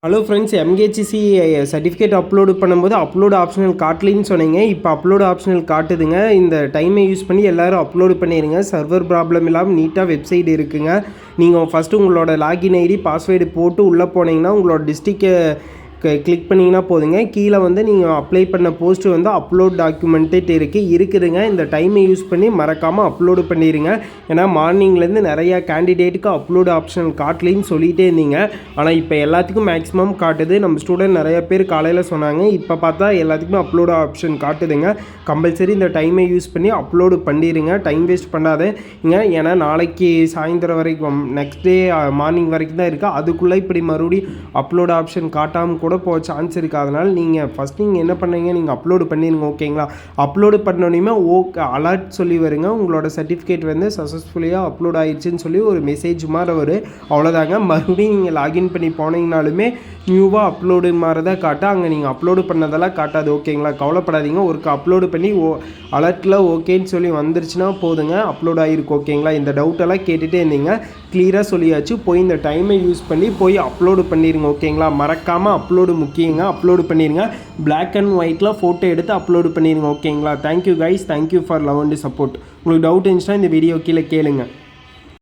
Hello friends, எம்கேசிசி certificate upload பண்ணும்போது upload optional காட்டலின்னு சொன்னீங்க. இப்போ அப்லோடு ஆப்ஷனல் காட்டுதுங்க. இந்த டைமை யூஸ் பண்ணி எல்லோரும் அப்லோடு பண்ணிடுங்க. சர்வர் ப்ராப்ளம் இல்லாமல் நீட்டாக வெப்சைட் இருக்குங்க. நீங்கள் ஃபஸ்ட்டு உங்களோட லாகின் ஐடி பாஸ்வேர்டு போட்டு உள்ளே போனீங்கன்னா உங்களோட டிஸ்ட்ரிக்டை கிளிக் பண்ணிங்கன்னா போதுங்க. கீழே வந்து நீங்கள் அப்ளை பண்ண போஸ்ட்டு வந்து அப்லோட் டாக்குமெண்ட்டேட் இருக்குதுங்க. இந்த டைமை யூஸ் பண்ணி மறக்காமல் அப்லோடு பண்ணிடுங்க. ஏன்னா மார்னிங்லேருந்து நிறையா கேண்டிடேட்டுக்கு அப்லோடு ஆப்ஷன் காட்டலின்னு சொல்லிகிட்டே இருந்தீங்க. ஆனால் இப்போ எல்லாத்துக்கும் மேக்ஸிமம் காட்டுது. நம்ம ஸ்டூடெண்ட் நிறைய பேர் காலையில் சொன்னாங்க. இப்போ பார்த்தா எல்லாத்துக்குமே அப்லோடு ஆப்ஷன் காட்டுதுங்க. கம்பல்சரி இந்த டைமை யூஸ் பண்ணி அப்லோடு பண்ணிடுங்க. டைம் வேஸ்ட் பண்ணாதீங்க. ஏன்னா நாளைக்கு சாயந்தரம் வரைக்கும் நெக்ஸ்ட் டே மார்னிங் வரைக்கும் தான் இருக்குது. அதுக்குள்ளே இப்படி மறுபடியும் அப்லோடு ஆப்ஷன் காட்டாமல் கூட போக சான்ஸ் இருக்குது. அதனால் நீங்கள் ஃபஸ்ட் நீங்கள் என்ன பண்ணுறீங்க, நீங்கள் அப்லோடு பண்ணிடுங்க. ஓகேங்களா? அப்லோடு பண்ணோன்னே ஓகே அலர்ட் சொல்லி வருங்க. உங்களோட சர்டிஃபிகேட் வந்து சக்ஸஸ்ஃபுல்லியாக அப்லோட் ஆயிடுச்சுன்னு சொல்லி ஒரு மெசேஜ் மாதிரி வரும். அவ்வளோதாங்க. மறுபடியும் நீங்கள் லாகின் பண்ணி போனீங்கனாலுமே நியூவாக அப்லோடு மாதிரி தான் காட்டு. அங்கே நீங்கள் அப்லோடு பண்ணதெல்லாம் காட்டாது. ஓகேங்களா? கவலைப்படாதீங்க. ஒருக்கு அப்லோடு பண்ணி அலர்ட்டில் ஓகேன்னு சொல்லி வந்துருச்சுன்னா போதுங்க, அப்லோட் ஆகிருக்கு. ஓகேங்களா? இந்த டவுட்டெல்லாம் கேட்டுகிட்டே இருந்தீங்க. கிளியராக சொல்லியாச்சு. போய் இந்த டைமை யூஸ் பண்ணி போய் அப்லோடு பண்ணிடுங்க. ஓகேங்களா? மறக்காமல் அப்லோடு முக்கியங்க. அப்லோடு பண்ணிடுங்க. பிளாக் அண்ட் ஒயிட்டில் ஃபோட்டோ எடுத்து அப்லோடு பண்ணிடுங்க. ஓகேங்களா? Thank you guys. Thank you for love and support. உங்களுக்கு டவுட் இருந்துச்சுன்னா இந்த வீடியோ கீழே கேளுங்க.